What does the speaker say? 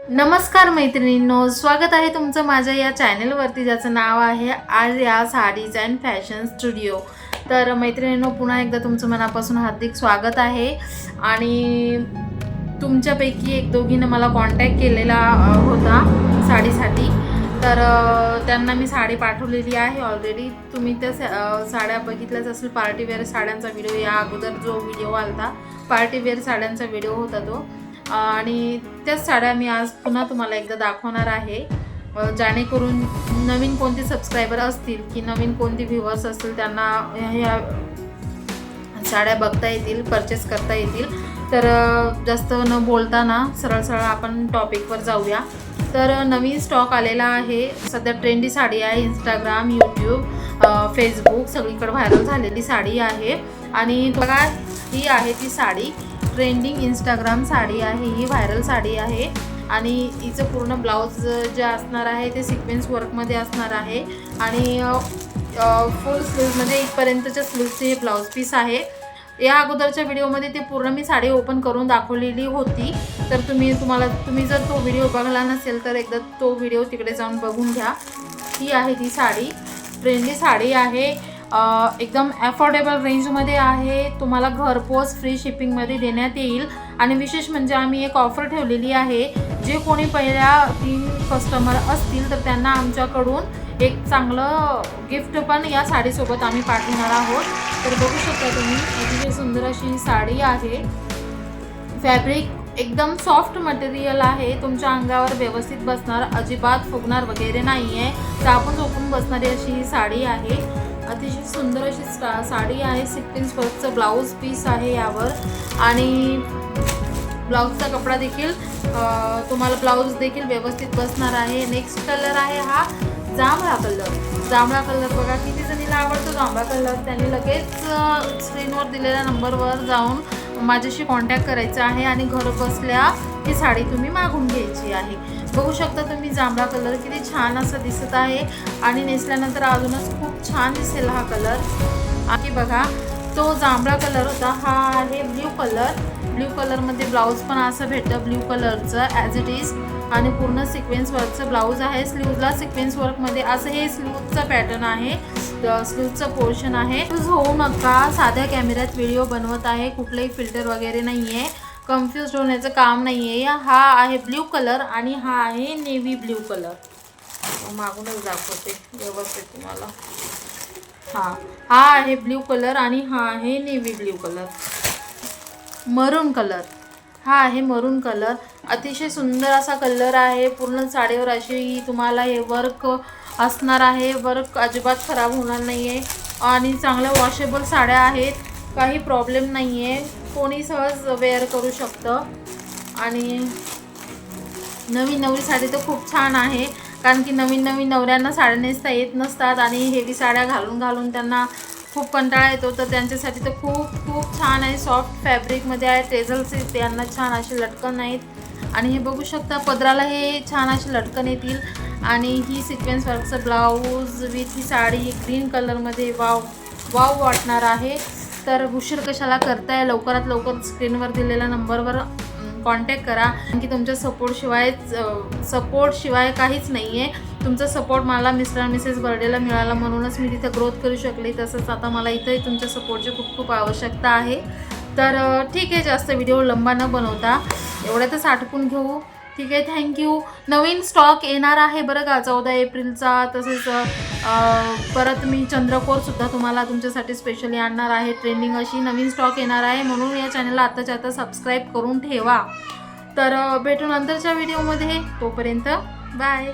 नमस्कार मैत्रिणींनो, स्वागत आहे तुमचं माझ्या या चॅनलवरती ज्याचं नाव आहे Arya sarees and fashion studio. तर मैत्रिणींनो, पुन्हा एकदा तुमचं मनापासून हार्दिक स्वागत आहे। आणि तुमच्यापैकी एक दोघींनी मला कॉन्टॅक्ट केलेला होता साडीसाठी, तर त्यांना मी साडी पाठवलेली आहे ऑलरेडी। तुम्ही त्या साड्या बघितल्याच असेल, पार्टीवेअर साड्यांचा व्हिडिओ या अगोदर जो व्हिडिओ आलता पार्टीवेअर साड्यांचा व्हिडिओ होता तो, आणि त्याच साड्या मी आज पुन्हा तुम्हाला एकदा दाखवणार आहे, जेणेकरून नवीन कोणते सबस्क्रायबर असतील की नवीन कोणते व्ह्यूअर्स असतील त्यांना ह्या साड्या बघता येतील, परचेस करता येतील। तर जास्त न बोलताना सरळ आपण टॉपिकवर जाऊया। तर नवीन स्टॉक आलेला आहे, सध्या ट्रेंडी साडी आहे, इंस्टाग्राम, यूट्यूब, फेसबुक सगळीकडे व्हायरल झालेली साडी आहे। आणि बघा, ही आहे ती साडी, ट्रेंडिंग इंस्टाग्राम साडी आहे, ही व्हायरल साडी आहे। आणि हिचं पूर्ण ब्लाऊज जे असणार आहे ते सिक्वेन्स वर्कमध्ये असणार आहे, आणि फुल स्लीव्हमध्ये इथपर्यंतच्या स्लीव्हचे हे ब्लाऊज पीस आहे। या अगोदरच्या व्हिडिओमध्ये ते पूर्ण मी साडी ओपन करून दाखवलेली होती, तर तुम्ही जर तो व्हिडिओ बघला नसेल तर एकदा तो व्हिडिओ तिकडे जाऊन बघून घ्या। ही आहे ती साडी, ट्रेंडी साडी आहे, एकदम अफोर्डेबल रेंजमध्ये आहे, तुम्हाला घरपोच फ्री शिपिंगमध्ये देण्यात येईल। आणि विशेष म्हणजे आम्ही एक ऑफर ठेवलेली आहे, जे कोणी पहिल्या 3 कस्टमर असतील तर त्यांना आमच्याकडून एक चांगलं गिफ्ट पण या साडीसोबत आम्ही पाठवणार आहोत। तर बघू शकता तुम्ही, अतिशय सुंदर अशी ही साडी आहे, फॅब्रिक एकदम सॉफ्ट मटेरियल आहे, तुमच्या अंगावर व्यवस्थित बसणार, अजिबात फुगणार वगैरे नाही आहे, तापून झोपून बसणारी अशी ही साडी आहे। अतिशय सुंदर अशी साडी आहे, सिक्वेन्स वर्कचं ब्लाऊज पीस आहे यावर, आणि ब्लाऊजचा कपडा देखील तुम्हाला ब्लाऊज देखील व्यवस्थित बसणार आहे। नेक्स्ट कलर आहे हा जांभळा कलर। जांभळा कलर बघा, किती जणीला आवडतो जांभळा कलर, त्यांनी लगेच स्क्रीनवर दिलेल्या नंबरवर जाऊन माझ्याशी कॉन्टॅक्ट करायचा आहे आणि घर बसल्या ही साडी तुम्ही मागून घ्यायची आहे। बघू शकता तुम्ही, जांभळा कलर किती छान असं दिसत आहे, आणि नेसल्यानंतर अजूनच खूप छान दिसेल हा कलर। आणि बघा, तो जांभळा कलर होता, हा आहे ब्ल्यू कलर। ब्ल्यू कलरमध्ये ब्लाऊज पण असं भेटतं ब्ल्यू कलरचं ॲज इट इज, आणि पूर्ण सिक्वेन्स वर्कचं ब्लाऊज आहे। स्लीव्हला सिक्वेन्स वर्कमध्ये असं हे स्लीव्हचं पॅटर्न आहे, स्लीव्हचं पोर्शन आहे। होऊ नका, साध्या कॅमेऱ्यात व्हिडिओ बनवत आहे, कुठलंही फिल्टर वगैरे नाही आहे, कन्फ्यूज होण्याचं काम नाही आहे। हा आहे ब्ल्यू कलर आणि हा आहे नेव्ही ब्ल्यू कलर, मागूनच दाखवते व्यवस्थित तुम्हाला। हा आहे ब्ल्यू कलर आणि हा आहे नेव्ही ब्ल्यू कलर। मरून कलर, हा आहे मरून कलर, अतिशय सुंदर असा कलर आहे। पूर्ण साडीवर अशी तुम्हाला हे वर्क असणार आहे, वर्क अजिबात खराब होणार नाही आहे, आणि चांगल्या वॉशेबल साड्या आहेत, काही प्रॉब्लेम नाही आहे, कोणी सहज वेअर करू शकतं। आणि नवीन साडी तर खूप छान आहे, कारण की नवीन नवऱ्यांना साड्या नेसता येत नसतात, आणि हेवी साड्या घालून त्यांना खूप कंटाळा येतो, तर त्यांच्यासाठी तर खूप छान आहे, सॉफ्ट फॅब्रिकमध्ये आहे, टेझल्स त्यांना छान असे लटकन आहेत, आणि हे बघू शकता पदराला हे छान असे लटकन येतील। आणि ही सिक्वेन्स वर्कचं ब्लाऊज विथ ही साडी ग्रीन कलरमध्ये वाव वाटणार आहे। तर उशीर कशाला करताय, लवकरात लवकर स्क्रीनवर दिलेल्या नंबरवर कॉन्टॅक्ट करा, कारण की तुमच्या सपोर्ट शिवाय काहीच नाही आहे। तुमचा सपोर्ट मला मिस्टर मिसेस बर्डेला मिळाला, म्हणूनच मी तिथं ग्रोथ करू शकले, तसंच आता मला इथंही तुमच्या सपोर्टची खूप आवश्यकता आहे। तर ठीक आहे, जास्त व्हिडिओ लंबा न बनवता एवढ्यातच आटपून घेऊ, ठीक आहे, थँक्यू। नवीन स्टॉक येणार आहे बरं का, 14 एप्रिलचा, तसेच परत मी चंद्रकोरसुद्धा तुम्हाला तुमच्यासाठी स्पेशली आणणार आहे, ट्रेंडिंग अशी नवीन स्टॉक येणार आहे, म्हणून या चॅनलला आत्ताच्या आता सबस्क्राईब करून ठेवा। तर भेटू नंतरच्या व्हिडिओमध्ये, तोपर्यंत बाय।